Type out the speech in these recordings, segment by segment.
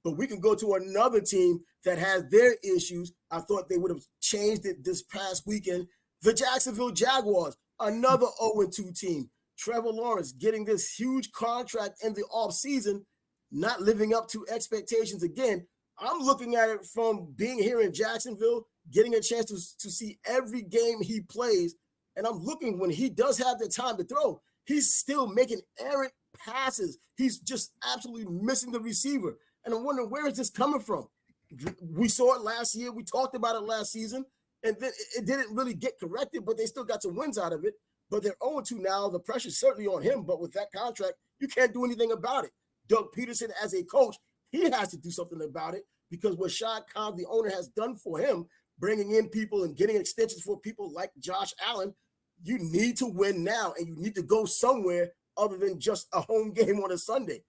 but we can go to another team that has their issues. I thought they would have changed it this past weekend. The Jacksonville Jaguars, another 0-2 team. Trevor Lawrence getting this huge contract in the offseason, not living up to expectations again. I'm looking at it from being here in Jacksonville, getting a chance to see every game he plays, and I'm looking when he does have the time to throw, he's still making errant passes. He's just absolutely missing the receiver. And I'm wondering, where is this coming from? We saw it last year. We talked about it last season, and then it didn't really get corrected, but they still got some wins out of it. But they're 0-2 now. The pressure's certainly on him, but with that contract, you can't do anything about it. Doug Peterson, as a coach, he has to do something about it because what Shad Khan, the owner, has done for him, bringing in people and getting extensions for people like Josh Allen, you need to win now, and you need to go somewhere other than just a home game on a Sunday.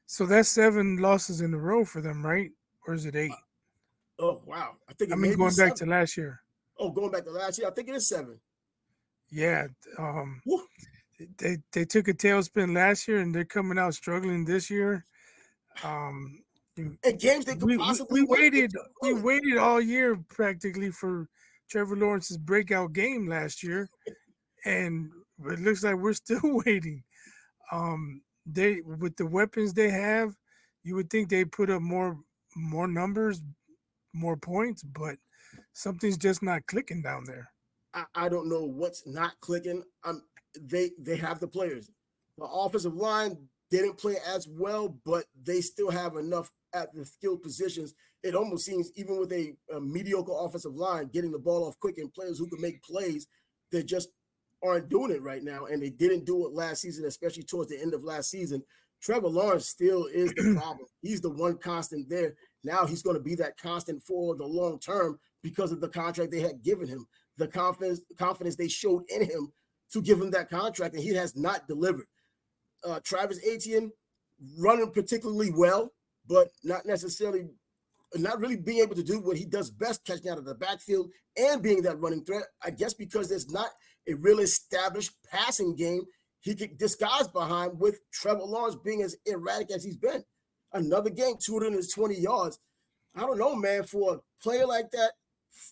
So that's 7 losses in a row for them, right? Or is it 8? Oh, wow. I mean, going back to last year. Oh, going back to last year, I think it is 7. Yeah. They took a tailspin last year, and they're coming out struggling this year. And games they could possibly win. We waited all year practically for Trevor Lawrence's breakout game last year, and it looks like we're still waiting. They, with the weapons they have, you would think they put up more numbers, more points, but something's just not clicking down there. I don't know what's not clicking. They have the players. The offensive line didn't play as well, but they still have enough at the skilled positions. It almost seems, even with a mediocre offensive line, getting the ball off quick and players who can make plays, they just aren't doing it right now. And they didn't do it last season, especially towards the end of last season. Trevor Lawrence still is the problem. He's the one constant there. Now he's going to be that constant for the long term because of the contract they had given him, the confidence they showed in him to give him that contract, and he has not delivered. Travis Etienne running particularly well, but not really being able to do what he does best, catching out of the backfield and being that running threat. I guess because there's not a real established passing game he could disguise behind, with Trevor Lawrence being as erratic as he's been. Another game, 220 yards. I don't know, man, for a player like that,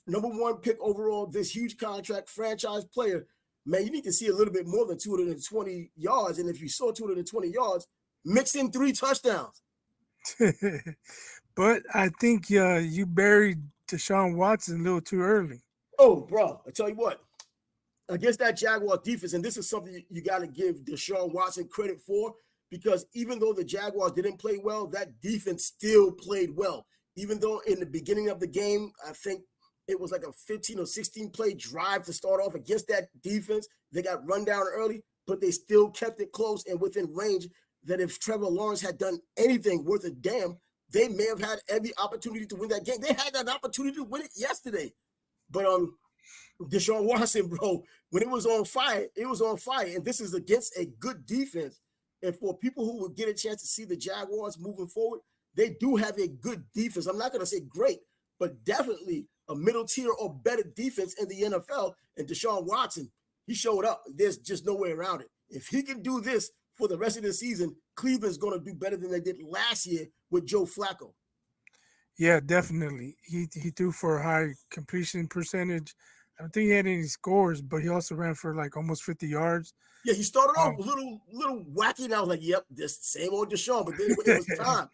number 1 pick overall, this huge contract, franchise player, man, you need to see a little bit more than 220 yards. And if you saw 220 yards, mix in 3 touchdowns. But I think you buried Deshaun Watson a little too early. Oh, bro, I tell you what, against that Jaguar defense, and this is something you got to give Deshaun Watson credit for, because even though the Jaguars didn't play well, that defense still played well. Even though in the beginning of the game, I think it was like a 15 or 16 play drive to start off against that defense. They got run down early, but they still kept it close and within range that if Trevor Lawrence had done anything worth a damn, they may have had every opportunity to win that game. They had that opportunity to win it yesterday. But Deshaun Watson, bro, when it was on fire, it was on fire. And this is against a good defense. And for people who would get a chance to see the Jaguars moving forward, they do have a good defense. I'm not going to say great, but definitely a middle tier or better defense in the NFL. And Deshaun Watson, he showed up. There's just no way around it. If he can do this for the rest of the season, Cleveland's going to do better than they did last year with Joe Flacco. Yeah, definitely. He threw for a high completion percentage. I don't think he had any scores, but he also ran for like almost 50 yards. Yeah, he started off a little wacky, and I was like, yep, this same old Deshaun. But then when it was time,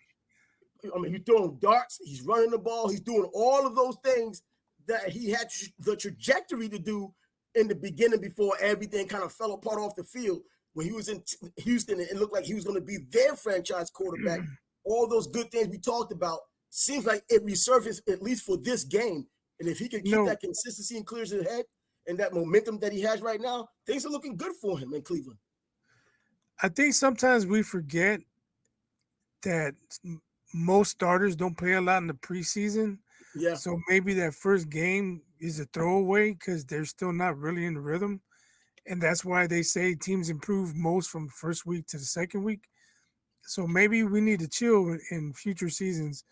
I mean, he's throwing darts, he's running the ball, he's doing all of those things that he had the trajectory to do in the beginning before everything kind of fell apart off the field. When he was in Houston, it looked like he was going to be their franchise quarterback. All those good things we talked about, seems like it resurfaced, at least for this game. And if he can keep that consistency and clears his head and that momentum that he has right now, things are looking good for him in Cleveland. I think sometimes we forget that most starters don't play a lot in the preseason. Yeah. So maybe that first game is a throwaway because they're still not really in the rhythm. And that's why they say teams improve most from the first week to the second week. So maybe we need to chill in future seasons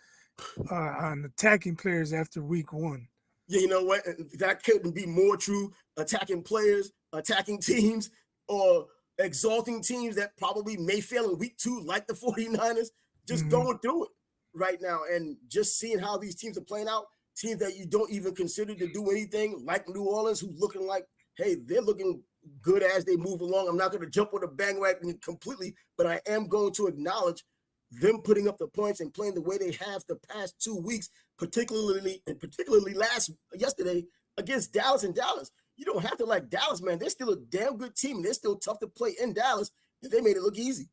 on attacking players after week 1. Yeah, you know what? That couldn't be more true. Attacking players, attacking teams, or exalting teams that probably may fail in week 2, like the 49ers, just going through it. right now. And just seeing how these teams are playing out, teams that you don't even consider to do anything, like New Orleans, who's looking like, hey, they're looking good as they move along. I'm not going to jump on the bandwagon completely, but I am going to acknowledge them putting up the points and playing the way they have the past 2 weeks, particularly yesterday against Dallas. And Dallas, you don't have to like Dallas, man. They're still a damn good team. They're still tough to play in Dallas, and they made it look easy.